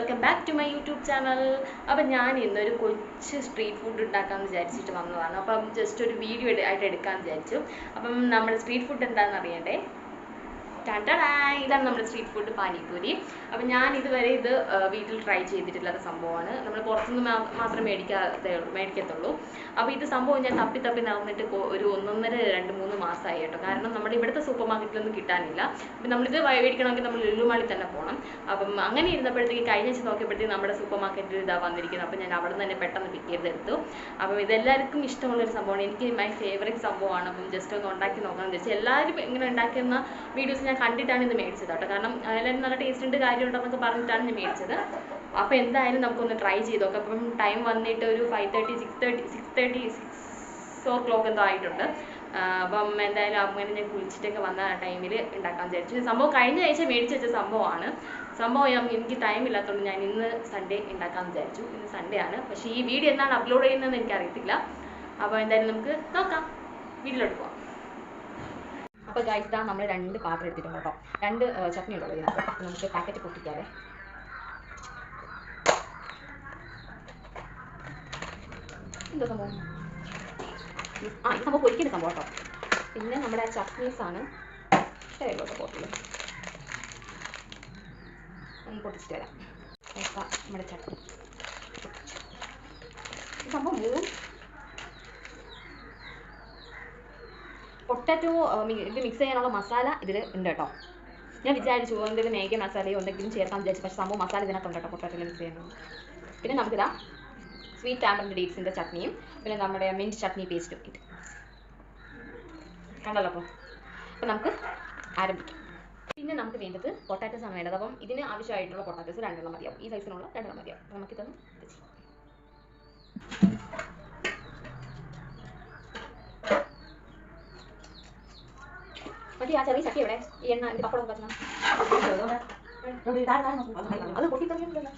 Welcome back to my YouTube channel. അപ്പം ഞാൻ ഇന്നൊരു കൊച്ചു സ്ട്രീറ്റ് ഫുഡ് ഉണ്ടാക്കാമെന്ന് വിചാരിച്ചിട്ട് വന്നതാണ്. അപ്പം ജസ്റ്റ് ഒരു വീഡിയോ ആയിട്ട് എടുക്കാമെന്ന് വിചാരിച്ചു. അപ്പം നമ്മുടെ സ്ട്രീറ്റ് ഫുഡ് എന്താണെന്ന് അറിയണ്ടേ? ഇതാണ് നമ്മുടെ സ്ട്രീറ്റ് ഫുഡ് പാനിപൂരി. അപ്പം ഞാൻ ഇതുവരെ ഇത് വീട്ടിൽ ട്രൈ ചെയ്തിട്ടില്ലാത്ത സംഭവമാണ്. നമ്മൾ പുറത്തുനിന്ന് മാത്രമേ മേടിക്കത്തുള്ളൂ. അപ്പോൾ ഇത് സംഭവം ഞാൻ തപ്പി നടന്നിട്ട് ഒരു 1.5-2-3 മാസമായി കേട്ടോ. കാരണം നമ്മുടെ ഇവിടുത്തെ സൂപ്പർ മാർക്കറ്റിലൊന്നും കിട്ടാനില്ല. അപ്പം നമ്മളിത് മേടിക്കണമെങ്കിൽ നമ്മൾ ലുലുമാളിൽ തന്നെ പോകണം. അപ്പം അങ്ങനെ ഇരുന്നപ്പോഴത്തേക്ക് കഴിഞ്ഞ ആഴ്ച നോക്കിയപ്പോഴത്തേക്ക് നമ്മുടെ സൂപ്പർ മാർക്കറ്റിൽ ഇതാ വന്നിരിക്കുന്നത്. അപ്പം ഞാൻ അവിടെ നിന്ന് തന്നെ പെട്ടെന്ന് പിക്ക് ചെയ്തെടുത്തു. അപ്പം ഇതെല്ലാവർക്കും ഇഷ്ടമുള്ളൊരു സംഭവമാണ്. എനിക്ക് മൈ ഫേവറേറ്റ് സംഭവമാണ്. അപ്പം ജസ്റ്റ് ഒന്ന് ഉണ്ടാക്കി നോക്കാമെന്ന് വിചാരിച്ചു. എല്ലാവരും ഇങ്ങനെ ഉണ്ടാക്കുന്ന വീഡിയോസ് ഞാൻ കണ്ടിട്ടാണ് ഇത് മേടിച്ചത് കേട്ടോ. കാരണം എല്ലാവരും നല്ല ടേസ്റ്റ് ഉണ്ട്, കാര്യമുണ്ടെന്നൊക്കെ പറഞ്ഞിട്ടാണ് ഞാൻ മേടിച്ചത്. അപ്പോൾ എന്തായാലും നമുക്കൊന്ന് ട്രൈ ചെയ്ത് നോക്കാം. അപ്പം ടൈം വന്നിട്ട് ഒരു 6 എന്തോ ആയിട്ടുണ്ട്. അപ്പം എന്തായാലും അങ്ങനെ ഞാൻ കുളിച്ചിട്ടൊക്കെ വന്ന ടൈമിൽ ഉണ്ടാക്കാൻ വിചാരിച്ചു. സംഭവം കഴിഞ്ഞ ആഴ്ച മേടിച്ച് വെച്ച സംഭവമാണ്. എനിക്ക് ടൈം ഇല്ലാത്തതുകൊണ്ട് ഞാൻ ഇന്ന് സൺഡേ ഉണ്ടാക്കാമെന്ന് വിചാരിച്ചു. ഇന്ന് സൺഡേ ആണ്. പക്ഷേ ഈ വീഡിയോ എന്നാണ് അപ്ലോഡ് ചെയ്യുന്നതെന്ന് എനിക്കറിയത്തില്ല. അപ്പോൾ എന്തായാലും നമുക്ക് നോക്കാം, വീട്ടിലോട്ട് പോകാം. അപ്പോൾ ഗൈസ് ഇതാ നമ്മൾ 2 പാത്രം എടുത്തിട്ടുണ്ട് കേട്ടോ. 2 ചട്നി ഉണ്ടല്ലോ ഇതിനകത്ത്. നമുക്ക് പാക്കറ്റ് പൊട്ടിക്കാതെ. എന്താ സംഭവം? ഇത് സംഭവം പൊരിക്കുന്ന സംഭവം കേട്ടോ. പിന്നെ നമ്മുടെ ചട്നീസാണ് കേട്ടോ ബോട്ടിൽ. ഒന്ന് പൊട്ടിച്ചിട്ട് വരാം. നമ്മുടെ ചട്നി ഈ സംഭവം പൊട്ടാറ്റോ ഇത് മിക്സ് ചെയ്യാനുള്ള മസാല ഇതിൽ ഉണ്ട് കേട്ടോ. ഞാൻ വിചാരിച്ചു എന്തെങ്കിലും മേഗി മസാലയോ എന്തെങ്കിലും ചേർക്കാൻ വിചാരിച്ചു. പക്ഷേ സംഭവം മസാല ഇതിനകത്തുണ്ട് കേട്ടോ, പൊട്ടാറ്റോ മിക്സ് ചെയ്യുന്നത്. പിന്നെ നമുക്കിതാ സ്വീറ്റ് ടാമറിൻ്റെ ഡേറ്റ്സിൻ്റെ ചട്നിയും പിന്നെ നമ്മുടെ മിൻറ്റ് ചട്നി പേസ്റ്റും ഇട്ട് കണ്ടല്ലോ. അപ്പോൾ നമുക്ക് ആരംഭിക്കാം. പിന്നെ നമുക്ക് വേണ്ടത് പൊട്ടാറ്റോസ് ആണ് വേണ്ടത്. അപ്പം ഇതിന് ആവശ്യമായിട്ടുള്ള പൊട്ടാറ്റോസ് 2 മതിയാവും. ഈ സൈസിനുള്ള 2 മതിയാവും. അപ്പോൾ നമുക്കിതൊന്ന് ഇത് ചെയ്യാം. മതി. ആ ചെറിയ ചട്ടി എവിടെ? ഈ എണ്ണ ഇത് പപ്പടം വെച്ചാൽ അത് പൊട്ടിത്തറിയില്ലല്ലോ.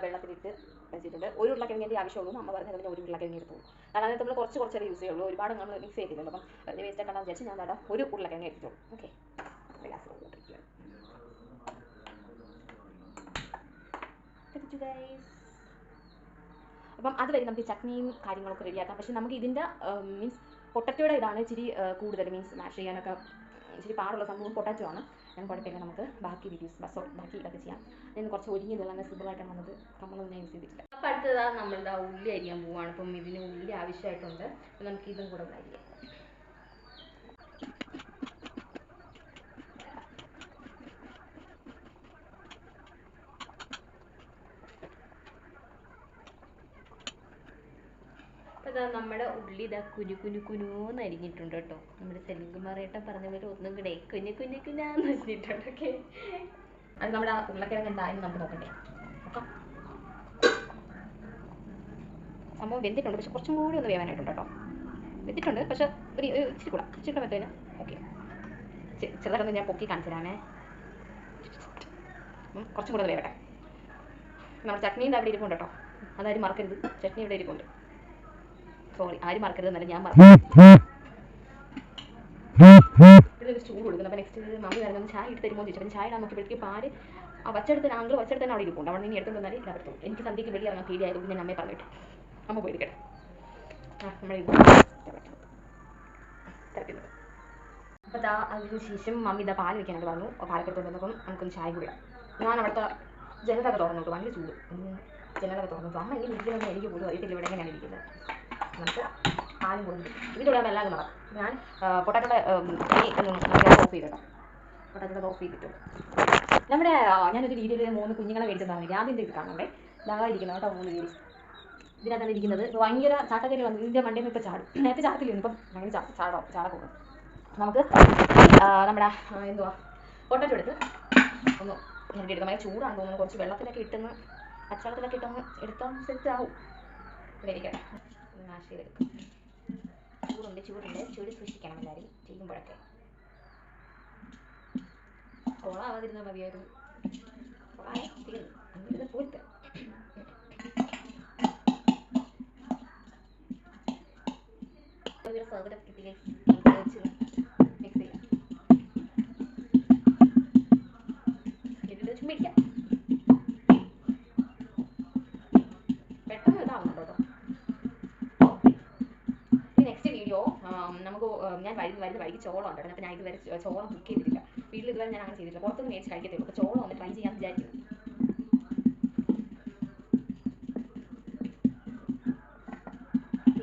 വെള്ളത്തിലിട്ട് വെച്ചിട്ടുണ്ട്. 1 ഉരുളക്കിഴങ്ങിൻ്റെ ആവശ്യമുള്ളൂ. നമ്മൾ പറഞ്ഞത് അതിന് 1 ഉരുളക്കിഴങ്ങ് എടുത്തുള്ളൂ. കാരണം അതിനകത്ത് നമ്മൾ കുറച്ച് യൂസ് ചെയ്യുള്ളൂ. ഒരുപാട് നമ്മൾ മിക്സ് ചെയ്തില്ലല്ലോ. അപ്പം വെറുതെ വേസ്റ്റ് ആക്കാമെന്ന് വിചാരിച്ച് ഞാൻ 1 ഉരുളക്കിഴങ്ങ് എടുത്തോളൂ. ഓക്കെ. അപ്പം അതുവരെ നമുക്ക് ചട്നിയും കാര്യങ്ങളൊക്കെ റെഡിയാക്കാം. പക്ഷേ നമുക്ക് ഇതിൻ്റെ മീൻസ് പൊട്ടറ്റോയുടെ ഇതാണ് ഇച്ചിരി കൂടുതൽ മീൻസ് മാഷ് ചെയ്യാനൊക്കെ ഇച്ചിരി പാടുള്ള സംഭവം പൊട്ടാറ്റോ ആണ്. ഞാൻ കുഴപ്പമില്ല, നമുക്ക് ബാക്കി വീഡിയോസ് ബാക്കി ഇതൊക്കെ ചെയ്യാം. ഞാൻ കുറച്ച് ഒരുങ്ങിയതുള്ള അങ്ങനെ സിമ്പിളായിട്ടാണ് വന്നത്. നമ്മളൊന്നും ഞാൻ യൂസ് ചെയ്തിട്ടില്ല. അപ്പോൾ അടുത്തതാണ് നമ്മളുടെ ഉള്ളി അരിയാൻ പോവുകയാണ്. അപ്പം ഇതിന് ഉള്ളി ആവശ്യമായിട്ടുണ്ട്. അപ്പം നമുക്ക് ഇതും കൂടെ അരിയാം. അപ്പോൾ നമ്മുടെ ഉള്ളി ഇതാ കുനുന്ന് അരിഞ്ഞിട്ടുണ്ട് കേട്ടോ. നമ്മുടെ സെലിംകുമാറേട്ടൻ പറഞ്ഞ പോലെ ഒന്നും കൂടെ കുഞ്ഞാന്ന് വെച്ചിട്ടുണ്ട്. ഓക്കെ. അത് നമ്മുടെ ഉരുളക്കിഴങ്ങ് എന്തായാലും നമുക്ക് നോക്കണ്ടേ. നോക്കാം. സംഭവം വെന്തിട്ടുണ്ട്, പക്ഷെ കുറച്ചും കൂടി ഒന്ന് വേവാനായിട്ടുണ്ട് കേട്ടോ. വെന്തിട്ടുണ്ട്, പക്ഷെ ഒരു ഇച്ചിരി കൂടെ വെച്ചതിന് ഓക്കെ. ചെറുതായിട്ടൊന്ന് ഞാൻ പൊക്കി കാണിച്ചു തരാമേ. കുറച്ചും കൂടെ വേവട്ടെ. നമ്മുടെ ചട്നീൻ്റെ അവിടെ ഇരിപ്പുണ്ട് കേട്ടോ. അതാരും മറക്കരുത്. ചട്നി ഇവിടെ ഇരിപ്പുണ്ട്. സോറി, ആരും മറക്കരുത് എന്നല്ല, ഞാൻ മറക്കും. ഇതിലൊരു ചൂട് കൊടുക്കുന്നു. അപ്പോൾ നെക്സ്റ്റ് മമ്മി വരുന്നത് ചായ ഇട്ട് തരുമോ എന്ന് ചോദിച്ചു. ചായ ഇടാൻ നോക്കിയപ്പോഴത്തേക്ക് പാല് വച്ചെടുത്ത് അവിടെ ഇരിപ്പുണ്ട്. അവിടെ നിന്ന് എടുത്തു തന്നാലേ ഇടാൻ പറ്റുള്ളൂ. എനിക്ക് സന്ധ്യയ്ക്ക് വെളി ഇറങ്ങാൻ പേടിയായതുകൊണ്ട് ഞാൻ അമ്മയെ പറഞ്ഞിട്ട് അമ്മ പോയി എടുക്കട്ടെ. നമ്മൾ തിരക്കുന്നത്. അപ്പോൾ അതിന് ശേഷം മമ്മി പാല് വെക്കാനായിട്ട് പറഞ്ഞു. പാലൊക്കെ എടുത്തുകൊണ്ട് വന്നപ്പം നമുക്കൊന്ന് ചായ കൂടി ഇടാം. ഞാൻ അവിടുത്തെ ജനലൊക്കെ തുറന്നു. ഭയങ്കര ചൂട്. ജനലൊക്കെ തുറന്നു. അമ്മ ഇങ്ങനെ ഇരിക്കുന്നതെന്ന് എനിക്ക് പോലും അറിയത്തില്ല ഇവിടെ എങ്ങനെയാണ് ഇരിക്കുന്നത്. നമുക്ക് പാലും കൊടുക്കും. ഇതിൻ്റെ കൂടെ എല്ലാം നടക്കും. ഞാൻ പൊട്ടാറ്റോയുടെ ഗ്യാസ് ഓഫ് ചെയ്തിട്ടോ. പൊട്ടാറ്റോയുടെ ഓഫ് ചെയ്തിട്ടു. നമ്മുടെ ഞാനൊരു വീഡിയോയിൽ 3 കുഞ്ഞുങ്ങളെ മേടിച്ചതാണ്. ആദ്യം ഇത് കാണണ്ടേ. ഇരിക്കുന്നത് കേട്ടോ 3 പേര്. ഇതിനകത്താണ് ഇരിക്കുന്നത്. ഭയങ്കര ചാട്ടക്കരി വന്നു. ഇതിൻ്റെ മണ്ടയിൽ നിന്ന് ഇപ്പോൾ ചാടും. നേരത്തെ ചാടത്തില്ല, ഇപ്പം ഭയങ്കര ചാടപ്പോകും. നമുക്ക് നമ്മുടെ പൊട്ടാറ്റോ എടുത്ത് ഒന്ന് എടുക്കാം. ഭയങ്കര ചൂടാണെന്ന് തോന്നുന്നു. കുറച്ച് വെള്ളത്തിലൊക്കെ ഇട്ടെന്ന് പച്ചവെള്ളത്തിലൊക്കെ ഇട്ടൊന്ന് എടുത്താൽ സെറ്റ് ആവും. ഇവിടെ ഇരിക്കട്ടെ. മാഷ് ചെയ്തെടുക്കും. ചൂട് സൂക്ഷിക്കണം എല്ലാവരും ചെയ്യുമ്പോഴൊക്കെ. കൊളാവാതിരുന്നാൽ മതിയായിരുന്നു. അങ്ങനെ പോയിട്ട് ഒരു സൗകര്യം കിട്ടി. നമുക്ക് ഞാൻ വരുന്ന വഴിക്ക് ചോളം ഉണ്ടായിരുന്നു. അപ്പോൾ ഞാൻ ഇതുവരെ ചോളം കുക്ക് ചെയ്തിട്ടില്ല. വീട്ടിൽ ഇതുവരെ ഞാൻ അങ്ങനെ ചെയ്തിട്ടില്ല. പുറത്തുനിന്ന് മേടിച്ച് കഴിക്കത്തേ ഉള്ളൂ. അപ്പോൾ ചോളം ഒന്ന് ട്രൈ ചെയ്യാൻ വിചാരിക്കുന്നു.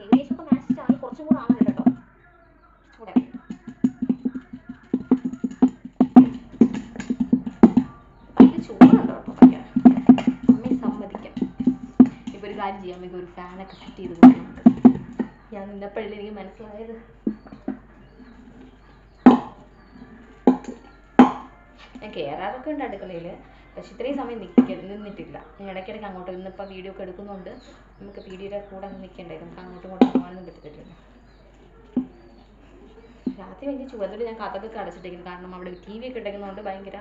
ഏകദേശം ഒക്കെ മാച്ച് ആയി. കുറച്ചും കൂടെ ആവുന്നുണ്ട് കേട്ടോ. കൂടെ ഇത് ചൂടുണ്ടോ കേട്ടോ ഭയങ്കര. അമ്മയെ സമ്മതിക്കാം. ഇപ്പോൾ ഒരു കാര്യം ചെയ്യാൻ വേണ്ടി ഒരു ഫാനൊക്കെ സെറ്റ് ചെയ്ത് കൊടുക്കുന്നുണ്ട്. ഞാൻ നിന്നപ്പോഴല്ലേ എനിക്ക് മനസ്സിലായത്. ഞാൻ കയറാറൊക്കെ ഉണ്ട് അടുക്കളയിൽ, പക്ഷെ ഇത്രയും സമയം നിന്നിട്ടില്ല. ഇടയ്ക്കിടയ്ക്ക് അങ്ങോട്ട് ഇന്നിപ്പോൾ വീഡിയോ ഒക്കെ എടുക്കുന്നുണ്ട്. നമുക്ക് വീഡിയോയുടെ കൂടെ നിൽക്കണ്ടേ, നമുക്ക് അങ്ങോട്ടും ഇങ്ങോട്ടും പോകാനൊന്നും പറ്റത്തില്ല. രാത്രി വലിയ ചുവന്നിട്ട് ഞാൻ കഥകൊക്കെ അടച്ചിട്ടിരിക്കുന്നു. കാരണം അവിടെ TV ഒക്കെ ഇട്ടിരിക്കുന്നതുകൊണ്ട് ഭയങ്കര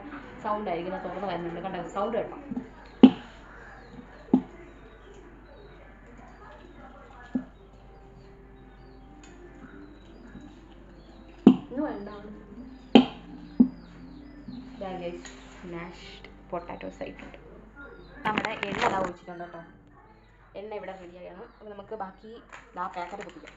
സൗണ്ട് ആയിരിക്കും. തുറന്ന് വരുന്നുണ്ട്. കണ്ടോ സൗണ്ട് കേട്ടോ. ഇന്ന് വേണ്ട സ്മാഷ്ഡ് പൊട്ടാറ്റോസ് ആയിട്ടുണ്ട്. നമ്മുടെ എണ്ണ ഇതാ ഒഴിച്ചിട്ടുണ്ട് കേട്ടോ. എണ്ണ ഇവിടെ റെഡിയായാണ്. അപ്പോൾ നമുക്ക് ബാക്കി ആ പാക്കറ്റ് പൊട്ടിക്കാം.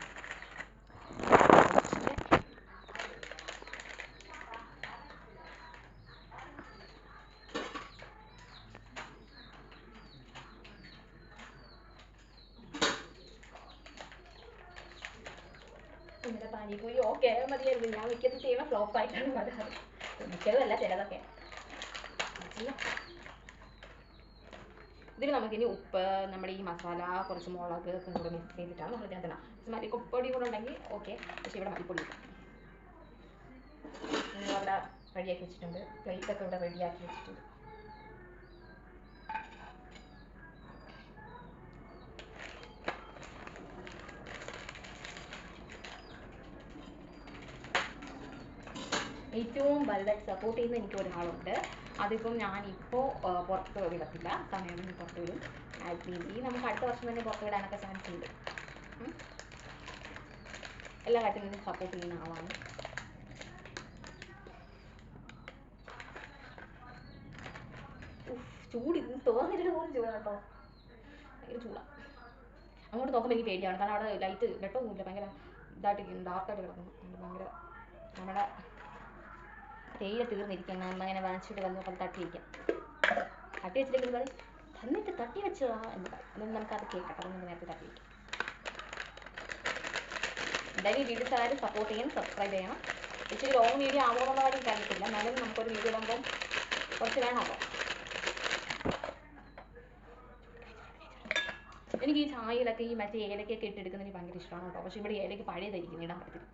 നമ്മുടെ പാനിപൂരി ഓക്കെ മതിയായിരുന്നു. ഞാൻ മിക്കത് ചെയ്യുന്ന ഫ്ലോപ്പായിട്ടാണ് വരാറ്. മിക്കതുമല്ല, ചിലതൊക്കെ. ഇതിൽ നമുക്കിനി ഉപ്പ്, നമ്മുടെ ഈ മസാല, കുറച്ച് മുളക് ഒക്കെ കൂടെ മിക്സ് ചെയ്തിട്ടാണ് നമ്മൾ ഇതിനകത്ത് മല്ലിപ്പൊടി കൂടെ ഉണ്ടെങ്കിൽ ഓക്കെ. പക്ഷേ ഇവിടെ മല്ലിപ്പൊടി ഇല്ല. അവിടെ റെഡിയാക്കി വെച്ചിട്ടുണ്ട്. പ്ലേറ്റൊക്കെ ഇവിടെ റെഡിയാക്കി വെച്ചിട്ടുണ്ട്. ഏറ്റവും വലുതായിട്ട് സപ്പോർട്ട് ചെയ്യുന്ന എനിക്ക് ഒരാളുണ്ട്. അതിപ്പം ഞാനിപ്പോൾ പുറത്ത് വിടത്തില്ല. സമയം പുറത്ത് വിടും. മേ നമുക്ക് അടുത്ത വർഷം തന്നെ പുറത്ത് വിടാനൊക്കെ ചാൻസ് ഉണ്ട്. എല്ലാ കാര്യത്തിലും സപ്പോർട്ട് ചെയ്യുന്ന ആളാണ്. ചൂട് ഇത് തോന്നിട്ട് പോലും ചൂടാ കേട്ടോ. ഭയങ്കര ചൂടാണ്. അങ്ങോട്ട് നോക്കുമ്പോൾ എനിക്ക് പേടിയാണ്. കാരണം അവിടെ ലൈറ്റ് വെട്ടമൊന്നുമില്ല. ഭയങ്കര ഇതായിട്ട് ഡാർക്കായിട്ട് കിടക്കുന്നു. ഭയങ്കര നമ്മുടെ തേയില തീർന്നിരിക്കണം. അങ്ങനെ വാങ്ങിച്ചിട്ട് വന്നപ്പോൾ തട്ടി വയ്ക്കാം. തട്ടി വെച്ചില്ലെങ്കിൽ പറയും തന്നിട്ട് തട്ടി വെച്ചതാ എന്ന് പറയും. അതുകൊണ്ട് നമുക്കത് കേൾക്കാം. അതുകൊണ്ട് നേരത്തെ തട്ടി വയ്ക്കാം. എന്തായാലും വീഡിയോസ് ആരും സപ്പോർട്ട് ചെയ്യണം, സബ്സ്ക്രൈബ് ചെയ്യണം. ഇച്ചിരി ലോങ് വീഡിയോ ആവുമെന്നുള്ള കാര്യം കാര്യത്തില്ല. എന്നാലും നമുക്കൊരു വീഡിയോ ഇടുമ്പം കുറച്ച് വേണമല്ലോ. എനിക്ക് ഈ ചായയിലൊക്കെ ഈ മറ്റേ ഏലക്കൊക്കെ ഇട്ടെടുക്കുന്നതിന് ഭയങ്കര ഇഷ്ടമാണ് കേട്ടോ. പക്ഷേ ഇവിടെ ഏലയ്ക്ക് പഴയതായിരിക്കും, ഇടാൻ പറ്റത്തില്ല.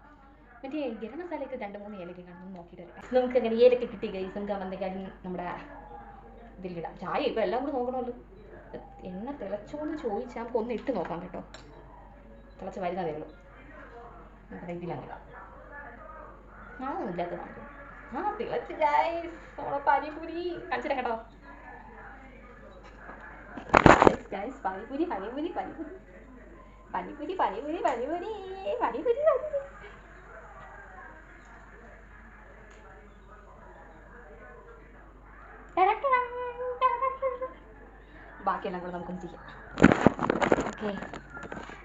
മറ്റേ ഗരം മസാലയൊക്കെ 2-3 ഏലയ്ക്ക് കാണുമ്പോൾ നോക്കിയിട്ട് വരാം. നമുക്ക് അങ്ങനെ ഏലൊക്കെ കിട്ടി ഗൈസ്. നമുക്ക് എന്തെങ്കിലും നമ്മുടെ ഇതിലിടാം. ചായ ഇപ്പോൾ എല്ലാം കൂടി നോക്കണമല്ലോ. എണ്ണ തിളച്ചോന്ന് ചോദിച്ചാൽ നമുക്ക് ഒന്ന് ഇട്ട് നോക്കാം കേട്ടോ. തിളച്ച് വരുന്നതേ ഉള്ളൂ. നമ്മുടെ ഇതിലാണ് ഇല്ലാത്തതാണ്. തിളച്ച് ഗൈസ് നമ്മളെ പാനിപൂരി കാണിച്ചിട്ട് കേട്ടോ. ഗൈസ് പാനിപൂരി പാനിപൂരി പാനിപൂരി പാനിപൂരി പാനിപൂരി പാനിപൂരി പാനിപൂരി ബാക്കിയെല്ലാം കൂടെ നമുക്കൊന്ന് ചെയ്യാം. ഓക്കെ.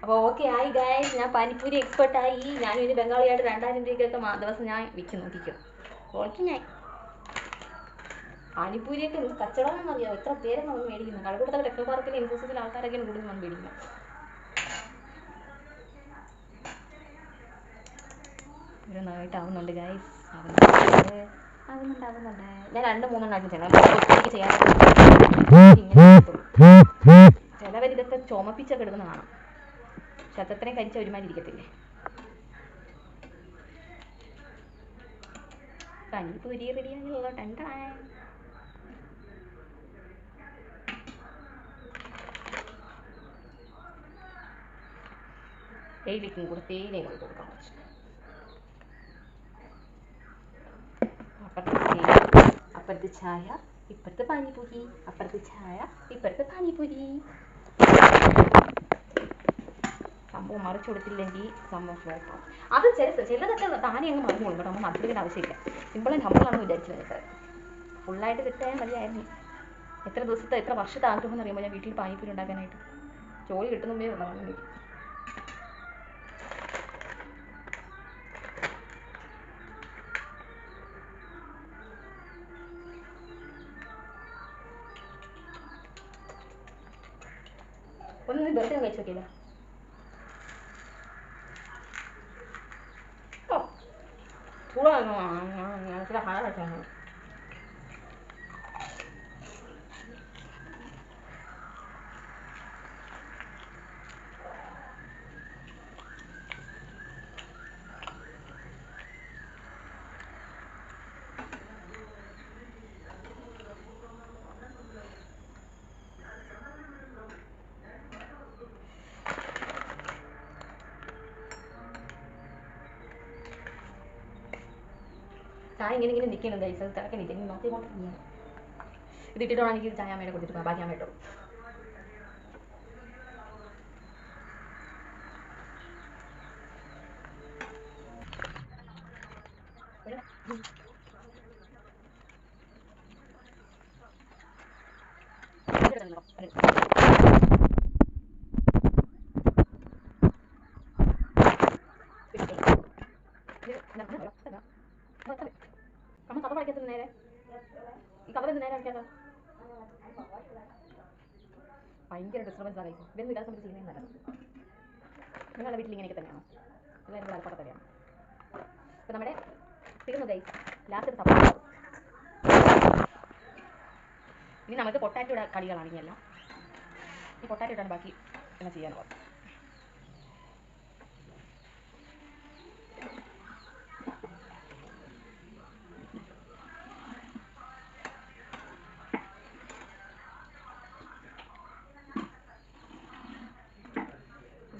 അപ്പോൾ ഓക്കെ ആയി ഗൈസ്. ഞാൻ പാനിപ്പൂരി എക്സ്പെർട്ടായി. ഞാനും ഇനി ബംഗാളിയായിട്ട് 2000 രൂപയ്ക്കൊക്കെ ദിവസം ഞാൻ വിൽക്കും നോക്കിക്കും. ഓക്കെ. ഞാൻ പാനിപ്പൂരിയൊക്കെ കച്ചവടം അറിയാമോ? എത്ര പേരാണ് വന്ന് മേടിക്കുന്നത്. കടകൂട്ടത്തെ ടെക്നോ പാർക്കിൽ ഇൻഫോസിസിൽ ആൾക്കാരൊക്കെയാണ് കൂടുതൽ വന്ന് മേടിക്കുന്നത്. ഒരു നന്നായിട്ടാവുന്നുണ്ട് ഗൈസ്. ആവുന്നുണ്ട്. ഞാൻ 2-3 ചെയ്യണം. ഒറ്റയ്ക്ക് ചെയ്യാൻ ചിലവർ ഇതൊക്കെ ചുമപ്പിച്ചൊക്കെ എടുക്കുന്ന കാണാം. പക്ഷെ അത്രയും കരിച്ച ഒരുമാതിരി ഇരിക്കത്തില്ലേ. പാനിപൂരി റെഡിയാണല്ലോ. തേയിലേക്കും കൂടെ തേയിലയും കൂടി കൊടുക്കാൻ വെച്ചു. അപ്പുറത്ത് ചായ, ഇപ്പുറത്ത് പാനിപൂരി. അപ്പുറത്ത് ചായ, ഇപ്പുറത്ത് പാനിപൂരി. സംഭവം മറിച്ചു കൊടുത്തില്ലെങ്കിൽ സംഭവം ഫ്ലോപ്പാവും. അത് ചിലതൊക്കെ താനെ അങ്ങ് മറിഞ്ഞു കൊടുക്കും. നമ്മൾ മറിച്ചിടേണ്ട ആവശ്യമില്ല. സിമ്പിൾ ആൻഡ് ഹമ്പിളാണെന്ന് വിചാരിച്ചത് കേട്ടോ. ഫുള്ളായിട്ട് കിട്ടാൻ മതിയായിരുന്നു. എത്ര വർഷത്തെ ആഗ്രഹം എന്ന് അറിയുമ്പോൾ ഞാൻ വീട്ടിൽ പാനിപൂരി ഉണ്ടാക്കാനായിട്ട്. ജോലി കിട്ടുന്നുമ്പേ ഉള്ളതാണ് എനിക്ക്. ഒന്ന് വെറുതെ കഴിച്ചു നോക്കിയില്ല. ഓ ചൂടാണോ? ചില ഹായ കഴിച്ചാണ്. ചായ ഇങ്ങനെ നിൽക്കുന്നുണ്ട് ഗൈസ്. തിളക്കണില്ല, ഇനി നോക്കിക്കൊണ്ടിരിക്കുകയാണ്. ഇത് ഇട്ടിട്ടാണ് എനിക്ക് ചായ അമ്മയുടെ കൊടുത്തിട്ട് ബാക്കി അമ്മ ഇട്ടു. അമ്മ കഥ പഠിക്കത്തുന്ന നേരെ ഈ കഥ നേരെ അടിക്കാലോ. ഭയങ്കര ഡിസ്റ്റർബൻസ് ആണ്. ഇതൊന്നും ഇല്ലാത്ത സമയത്ത് ചെയ്യുന്നത് നല്ലത്. നിങ്ങളുടെ വീട്ടിൽ ഇങ്ങനെയൊക്കെ തന്നെയാണോ? എല്ലാവരും അൽപ്പത്തെ തന്നെയാണ്. അപ്പോൾ നമ്മുടെ തീർന്നു ഗൈസ്. ലാസ്റ്റ് ഒരു സപ്പോർട്ട്. ഇനി നമുക്ക് പൊട്ടാറ്റോയുടെ കളികളാണ് ഇനിയെല്ലാം. ഈ പൊട്ടാറ്റോ ഇട്ടാണ് ബാക്കി എല്ലാം ചെയ്യാനുള്ളത്.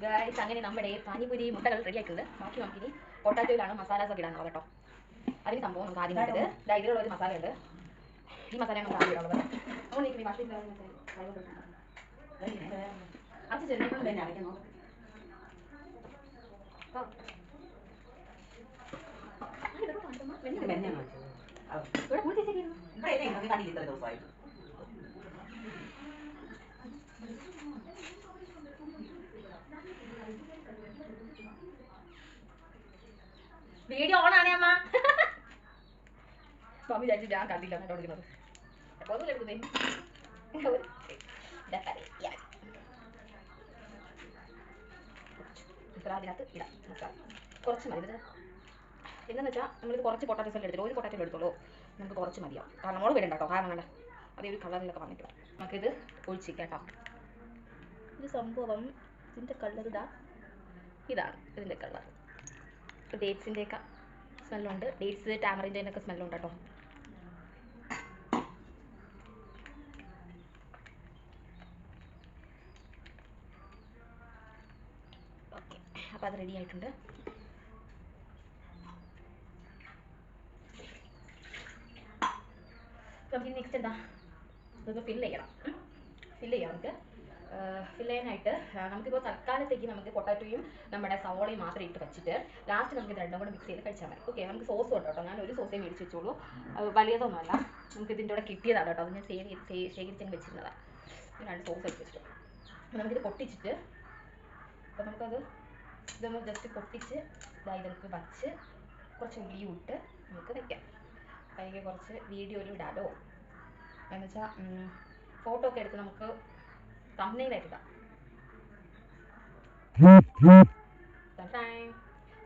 ഗൈസ് അങ്ങനെ നമ്മുടെ പാനിപൂരി മുട്ടകൾ റെഡി ആയിട്ടുണ്ട്. ബാക്കി നമുക്കിനി പൊട്ടാറ്റോയിലാണ് മസാലാസ് ഒക്കെ ഇടാനുള്ളത് കേട്ടോ. അതിന് സംഭവം നമുക്ക് ആദ്യം വേണ്ടത് ഇതിലുള്ള ഒരു മസാല ഉണ്ട്. ഈ മസാലയാണ് നമുക്ക് ആദ്യം ഇടാനുള്ളത്. വീഡിയോ ഓൺ ആണേ അമ്മ. മമ്മി വിചാരിച്ചു ഞാൻ കണ്ടില്ല കേട്ടോ വിളിക്കുന്നത്. എപ്പോഴും എടുക്കുന്നേ ഇത്ര അതിനകത്ത് ഇടാം. കുറച്ച് മതി. എന്താണെന്ന് വെച്ചാൽ നമ്മളിത് കുറച്ച് പൊട്ടാറ്റോസ് എടുത്തിട്ട് ഒരു പൊട്ടാറ്റോ എടുത്തോളൂ. നമുക്ക് കുറച്ച് മതിയാവും. കാരണം മുളക് ഇടണ്ട കേട്ടോ. കാരണം വേണ്ട അതേ ഒരു കളറിലൊക്കെ വന്നിട്ട് നമുക്കിത് ഒഴിച്ചിരിക്കാം കേട്ടോ. ഇത് സംഭവം ഇതിൻ്റെ കളർ ഇതാണ് ഇതിൻ്റെ കളർ. ഡേറ്റ്സിൻ്റെയൊക്കെ സ്മെല്ലുണ്ട്. ഡേറ്റ്സ് ടാമറിൻ്റെയൊക്കെ സ്മെല്ലുണ്ട് കേട്ടോ. ഓക്കെ, അപ്പോൾ അത് റെഡി ആയിട്ടുണ്ട്. നമുക്ക് നെക്സ്റ്റ് എന്താ, നമുക്ക് ഫില്ല് ചെയ്യണം. നമുക്ക് ഫില്ല് ചെയ്യാനായിട്ട് നമുക്കിപ്പോൾ തൽക്കാലത്തേക്ക് നമുക്ക് പൊട്ടാറ്റോയും നമ്മുടെ സവോളയും മാത്രം ഇട്ട് വെച്ചിട്ട് ലാസ്റ്റ് നമുക്ക് ഇത് രണ്ടും കൂടെ മിക്സ് ചെയ്ത് കഴിച്ചാൽ മതി. ഓക്കെ, നമുക്ക് സോസ് ഉണ്ട് കേട്ടോ. ഞാൻ ഒരു സോസേ മേടിച്ച് വെച്ചോളൂ. വലിയതൊന്നുമല്ല, നമുക്ക് ഇതിൻ്റെ കൂടെ കിട്ടിയതാണ് കേട്ടോ. അത് ഞാൻ ശേഖരിച്ചങ്ങ് വെച്ചിരുന്നതാണ്. രണ്ട് സോസ് എടുത്ത് വെച്ചിട്ട് നമുക്കിത് പൊട്ടിച്ചിട്ട് അപ്പോൾ നമുക്കത് ഇതൊന്ന് ജസ്റ്റ് പൊട്ടിച്ച് ഇതൊക്കെ വച്ച് കുറച്ച് ഉള്ളിയും ഇട്ട് നമുക്ക് വയ്ക്കാം. അതിലേക്ക് കുറച്ച് വീഡിയോയിലും ഇടാലോ. എന്ന് വെച്ചാൽ ഫോട്ടോ ഒക്കെ എടുത്ത് നമുക്ക് തംബ്നെയിലായിട്ട് ഇടാം.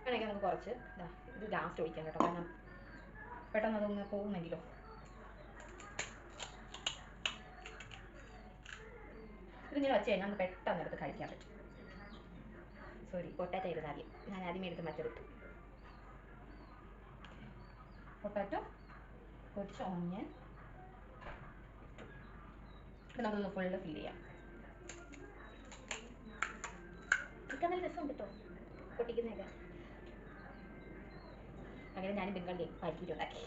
വേണമെങ്കിൽ നമുക്ക് കുറച്ച് ഇത് ലാസ്റ്റ് ഒഴിക്കാം കേട്ടോ. കാരണം പെട്ടെന്ന് അതൊന്ന് പോകുന്നെങ്കിലോ. ഇതിങ്ങനെ വെച്ച് കഴിഞ്ഞാൽ നമുക്ക് പെട്ടെന്ന് എടുത്ത് കഴിക്കാൻ പറ്റും. സോറി, പൊട്ടാറ്റോ ആയിരുന്നു ആദ്യം. ഞാൻ ആദ്യമേ എടുത്ത് മറ്റെടുത്തു. പൊട്ടാറ്റോ, കുറച്ച് ഓണിയൻ, ഇപ്പം നമുക്കൊന്ന് ഫുള്ള് ഫില്ല് ചെയ്യാം. ചിക്കൻ നല്ല രസമുണ്ട് കേട്ടോ പൊട്ടിക്കുന്നതൊക്കെ. അങ്ങനെ ഞാൻ ബംഗാളി പാക്കിയിട്ടുണ്ടാക്കി.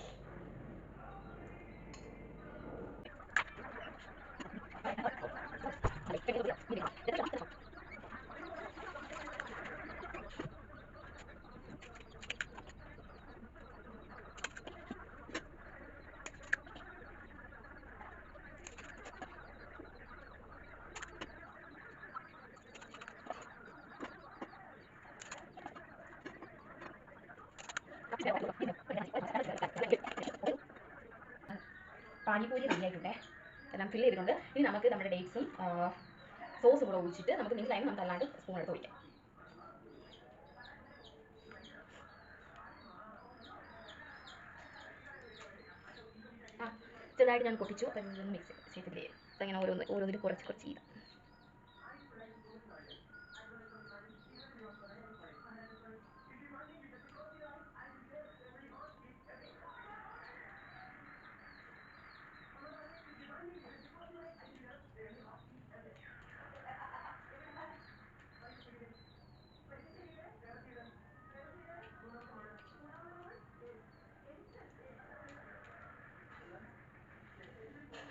പാനിപൂരി റെഡി ആയിട്ടുണ്ട്. എല്ലാം ഫില്ല് ചെയ്തിട്ടുണ്ട്. ഇനി നമുക്ക് നമ്മുടെ ഡേറ്റ്സും സോസ് കൂടെ ഒഴിച്ചിട്ട് നമുക്ക് മിക്സ് ലൈം നമുക്ക് അല്ലാണ്ട് സ്പൂൺ എടുത്ത് ഒഴിക്കാം. ചെറുതായിട്ട് ഞാൻ പൊട്ടിച്ചു. അപ്പം ഇതൊന്ന് മിക്സ് ചെയ്തില്ലേ, അങ്ങനെ ഓരോന്നിൽ കുറച്ച് ചെയ്താൽ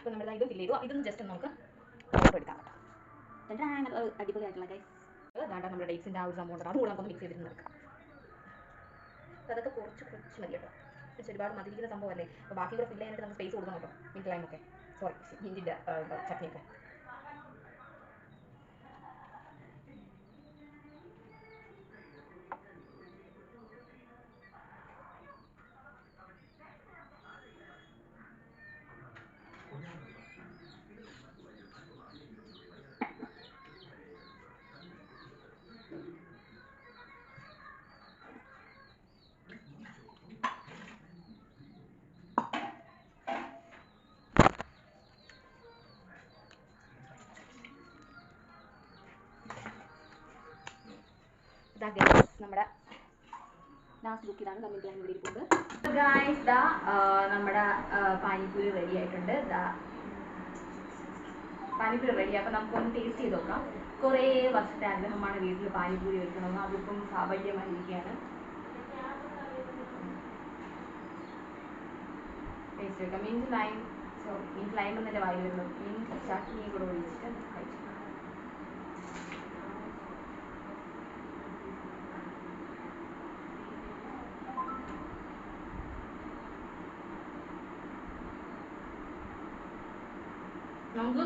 അപ്പോൾ നമ്മൾ ഇത് ഫില്ല് ചെയ്തു. ഇതൊന്ന് ജസ്റ്റ് നമുക്ക് ഫോട്ടോ എടുക്കാം കേട്ടോ. അടിപൊളിയായിട്ടുള്ള ഗൈസ്. അതാണ്ട് നമ്മുടെ ഡേറ്റ്സിൻ്റെ ആ ഒരു സംഭവം ഉണ്ട്, അതുകൂടെ നമുക്ക് മിക്സ് ചെയ്തിട്ട് എടുക്കാം. അതൊക്കെ കുറച്ച് മതി കേട്ടോ, ഒരുപാട് മതിരിക്കുന്ന സംഭവമല്ലേ. അപ്പോൾ ബാക്കി കൂടെ ഫില്ല് ചെയ്യാനായിട്ട് നമുക്ക് സ്പേസ് കൊടുക്കണം കേട്ടോ. മിൻറ്റ് ലൈമൊക്കെ, സോറി മിൻറ്റിൻ്റെ ചട്നിയൊക്കെ. നമ്മുടെ ലാസ്റ്റ് ലുക്ക് ഇതാണ്. നമ്മൾ ഇവിടെ ഇരിക്കുന്നത് ഗായ്സ്. നമ്മുടെ പാനിപ്പൂരി റെഡി ആയിട്ടുണ്ട്. പാനിപ്പൂരി റെഡി. അപ്പം നമുക്കൊന്ന് ടേസ്റ്റ് ചെയ്ത് നോക്കാം. കുറേ വർഷത്തെ ആഗ്രഹമാണ് വീട്ടിൽ പാനിപ്പൂരി വെക്കണമെന്ന്. അതിപ്പം സാഫല്യമായിരിക്കുകയാണ്. ടേസ്റ്റ് വെക്കാം. മീൻസ് ലൈം എന്നല്ലേ വായിൽ വരുന്നത്. മീൻസ് ചട്നി കൂടെ ഒഴിച്ചിട്ട് കഴിച്ചു. നമുക്ക്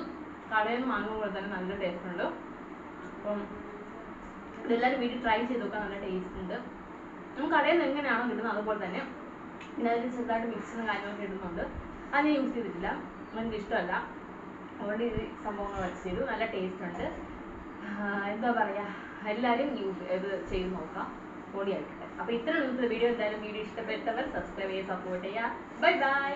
കടയിൽ നിന്ന് വാങ്ങുമ്പോൾ പോലെ തന്നെ നല്ല ടേസ്റ്റ് ഉണ്ട്. അപ്പം ഇതെല്ലാവരും വീട്ടിൽ ട്രൈ ചെയ്ത് നോക്കാൻ നല്ല ടേസ്റ്റ് ഉണ്ട്. നമുക്ക് കടയിൽ നിന്ന് എങ്ങനെയാണോ കിട്ടുന്നത് അതുപോലെ തന്നെ. പിന്നെ അതിൽ ചെറുതായിട്ട് മിക്സിന് കാര്യങ്ങളൊക്കെ ഇടുന്നുണ്ട്. അത് യൂസ് ചെയ്തിട്ടില്ല, എനിക്ക് ഇഷ്ടമല്ല. അതുകൊണ്ട് ഇത് സംഭവങ്ങൾ വെച്ച് ചെയ്തു. നല്ല ടേസ്റ്റ് ഉണ്ട്. എന്താ പറയുക, എല്ലാവരും ഇത് ചെയ്ത് നോക്കാം. പൊടിയായിട്ടുണ്ട്. അപ്പോൾ ഇത്ര നിങ്ങൾക്ക് വീഡിയോ എന്തായാലും വീഡിയോ ഇഷ്ടപ്പെട്ടവർ സബ്സ്ക്രൈബ് ചെയ്യുക, സപ്പോർട്ട് ചെയ്യുക. Bye bye.